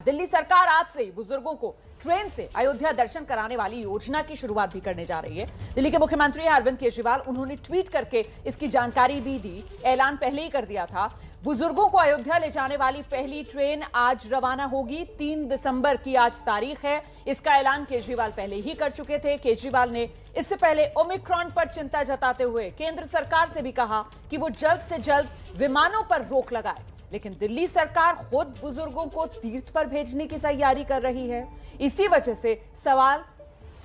दिल्ली सरकार आज से बुजुर्गों को ट्रेन से अयोध्या दर्शन कराने वाली योजना की शुरुआत भी करने जा रही है। दिल्ली के मुख्यमंत्री अरविंद केजरीवाल उन्होंने ट्वीट करके इसकी जानकारी भी दी। ऐलान पहले ही कर दिया था। बुजुर्गों को अयोध्या ले जाने वाली पहली ट्रेन आज रवाना होगी। 3 दिसंबर की आज तारीख है। इसका ऐलान केजरीवाल पहले ही कर चुके थे। केजरीवाल ने इससे पहले ओमिक्रॉन पर चिंता जताते हुए केंद्र सरकार से भी कहा कि वो जल्द से जल्द विमानों पर रोक लगाए। लेकिन दिल्ली सरकार खुद बुजुर्गों को तीर्थ पर भेजने की तैयारी कर रही है। इसी वजह से सवाल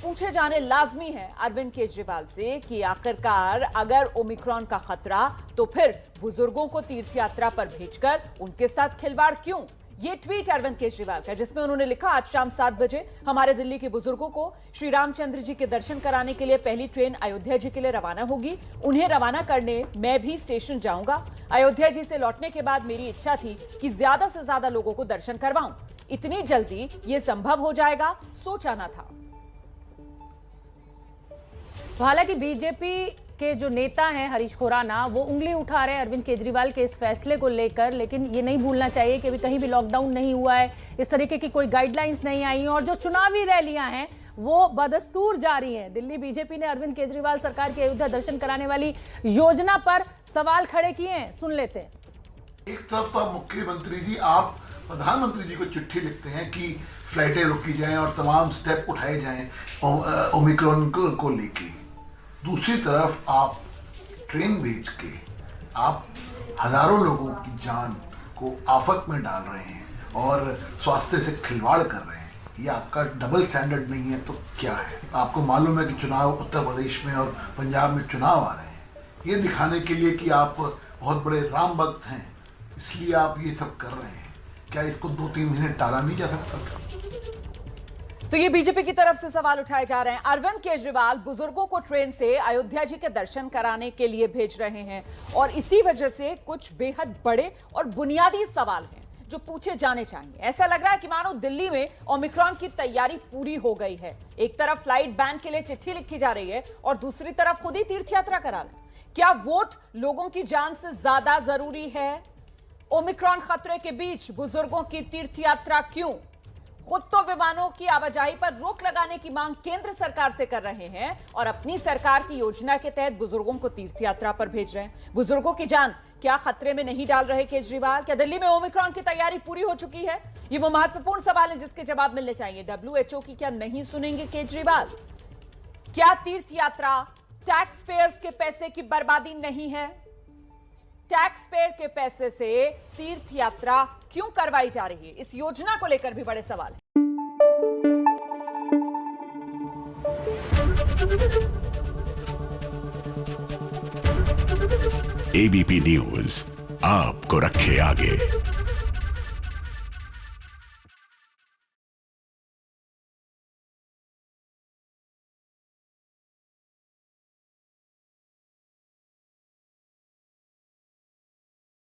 पूछे जाने लाजमी है अरविंद केजरीवाल से कि आखिरकार अगर ओमिक्रॉन का खतरा तो फिर बुजुर्गों को तीर्थ यात्रा पर भेजकर उनके साथ खिलवाड़ क्यों। ये ट्वीट अरविंद केजरीवाल का, जिसमें उन्होंने लिखा, आज शाम 7 बजे हमारे दिल्ली के बुजुर्गों को श्री रामचंद्र जी के दर्शन कराने के लिए पहली ट्रेन अयोध्या जी के लिए रवाना होगी। उन्हें रवाना करने मैं भी स्टेशन जाऊंगा। अयोध्या जी से लौटने के बाद मेरी इच्छा थी कि ज्यादा से ज्यादा लोगों को दर्शन करवाऊं। इतनी जल्दी ये संभव हो जाएगा सोचा ना था। तो हालांकि बीजेपी के जो नेता हैं हरीश खुराना, वो उंगली उठा रहे हैं अरविंद केजरीवाल के इस फैसले को लेकर, लेकिन ये नहीं भूलना चाहिए कि अभी कहीं भी लॉकडाउन नहीं हुआ है, इस तरीके की कोई गाइडलाइंस नहीं आई है और जो चुनावी रैलियां हैं वो बदस्तूर जारी हैं। दिल्ली बीजेपी ने अरविंद केजरीवाल सरकार की अयोध्या दर्शन कराने वाली योजना पर सवाल खड़े किए हैं। सुन लेते हैं। एक तरफ तो मुख्यमंत्री जी आप प्रधानमंत्री जी को चिट्ठी लिखते हैं कि फ्लाइटें रोकी जाएं और तमाम स्टेप उठाए जाएं ओमिक्रॉन को लेके। दूसरी तरफ आप ट्रेन भेज के आप हजारों लोगों की जान को आफत में डाल रहे हैं और स्वास्थ्य से खिलवाड़ कर रहे हैं। ये आपका डबल स्टैंडर्ड नहीं है तो क्या है? आपको मालूम है कि चुनाव उत्तर प्रदेश में और पंजाब में चुनाव आ रहे हैं। ये दिखाने के लिए कि आप बहुत बड़े राम भक्त हैं, इसलिए आप ये सब कर रहे हैं। क्या इसको 2-3 महीने टाला नहीं जा सकता? तो ये बीजेपी की तरफ से सवाल उठाए जा रहे हैं। अरविंद केजरीवाल बुजुर्गों को ट्रेन से अयोध्या जी के दर्शन कराने के लिए भेज रहे हैं और इसी वजह से कुछ बेहद बड़े और बुनियादी सवाल हैं जो पूछे जाने चाहिए। ऐसा लग रहा है कि मानो दिल्ली में ओमिक्रॉन की तैयारी पूरी हो गई है। एक तरफ फ्लाइट बैन के लिए चिट्ठी लिखी जा रही है और दूसरी तरफ खुद ही तीर्थ यात्रा करा रहे हैं। क्या वोट लोगों की जान से ज्यादा जरूरी है? ओमिक्रॉन खतरे के बीच बुजुर्गों की तीर्थ यात्रा क्यों? खुद तो विमानों की आवाजाही पर रोक लगाने की मांग केंद्र सरकार से कर रहे हैं और अपनी सरकार की योजना के तहत बुजुर्गों को तीर्थ यात्रा पर भेज रहे हैं। बुजुर्गों की जान क्या खतरे में नहीं डाल रहे केजरीवाल? क्या दिल्ली में ओमिक्रॉन की तैयारी पूरी हो चुकी है? ये वो महत्वपूर्ण सवाल है जिसके जवाब मिलने चाहिए। WHO की क्या नहीं सुनेंगे केजरीवाल? क्या तीर्थ यात्रा टैक्स पेयर्स के पैसे की बर्बादी नहीं है? टैक्स पेयर के पैसे से तीर्थ यात्रा क्यों करवाई जा रही है? इस योजना को लेकर भी बड़े सवाल हैं। ABP न्यूज आपको रखे आगे।